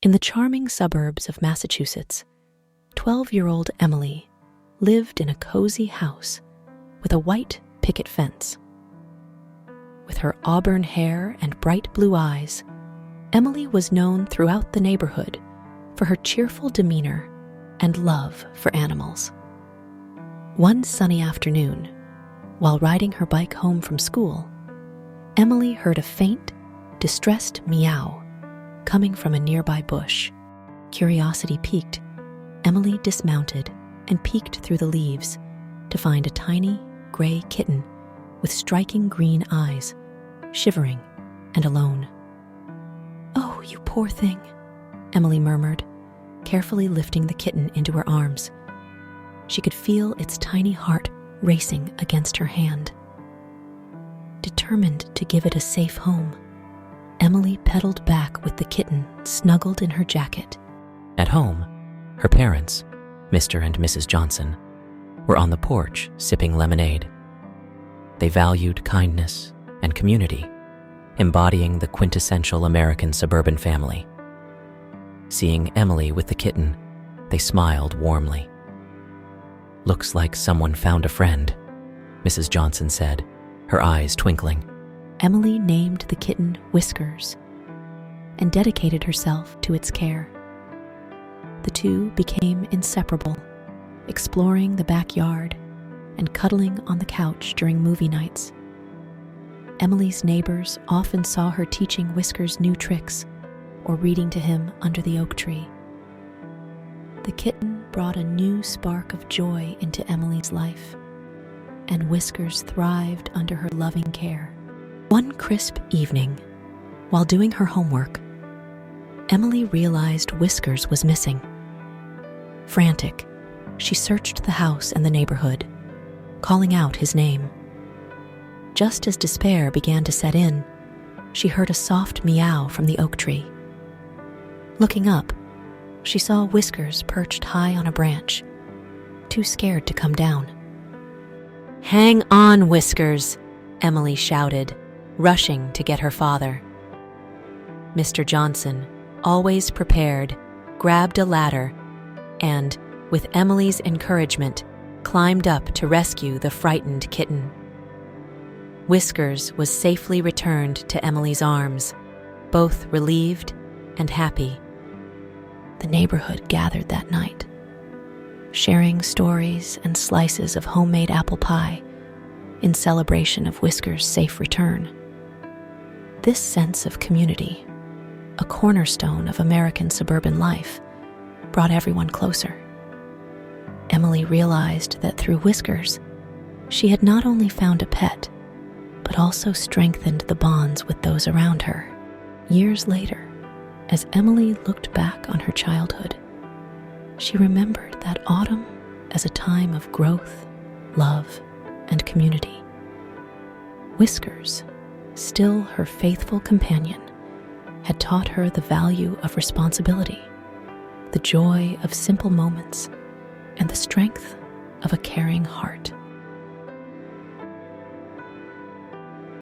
In the charming suburbs of Massachusetts, 12-year-old Emily lived in a cozy house with a white picket fence. With her auburn hair and bright blue eyes, Emily was known throughout the neighborhood for her cheerful demeanor and love for animals. One sunny afternoon, while riding her bike home from school, Emily heard a faint, distressed meow coming from a nearby bush. Curiosity piqued, Emily dismounted and peeked through the leaves to find a tiny, gray kitten with striking green eyes, shivering and alone. "Oh, you poor thing," Emily murmured, carefully lifting the kitten into her arms. She could feel its tiny heart racing against her hand. Determined to give it a safe home, Emily pedaled back with the kitten snuggled in her jacket. At home, her parents, Mr. and Mrs. Johnson, were on the porch sipping lemonade. They valued kindness and community, embodying the quintessential American suburban family. Seeing Emily with the kitten, they smiled warmly. "Looks like someone found a friend," Mrs. Johnson said, her eyes twinkling. Emily named the kitten Whiskers and dedicated herself to its care. The two became inseparable, exploring the backyard and cuddling on the couch during movie nights. Emily's neighbors often saw her teaching Whiskers new tricks or reading to him under the oak tree. The kitten brought a new spark of joy into Emily's life, and Whiskers thrived under her loving care. One crisp evening, while doing her homework, Emily realized Whiskers was missing. Frantic, she searched the house and the neighborhood, calling out his name. Just as despair began to set in, she heard a soft meow from the oak tree. Looking up, she saw Whiskers perched high on a branch, too scared to come down. "Hang on, Whiskers," Emily shouted, rushing to get her father. Mr. Johnson, always prepared, grabbed a ladder and, with Emily's encouragement, climbed up to rescue the frightened kitten. Whiskers was safely returned to Emily's arms, both relieved and happy. The neighborhood gathered that night, sharing stories and slices of homemade apple pie in celebration of Whiskers' safe return. This sense of community, a cornerstone of American suburban life, brought everyone closer. Emily realized that through Whiskers, she had not only found a pet, but also strengthened the bonds with those around her. Years later, as Emily looked back on her childhood, she remembered that autumn as a time of growth, love, and community. Whiskers, still her faithful companion, had taught her the value of responsibility, the joy of simple moments, and the strength of a caring heart.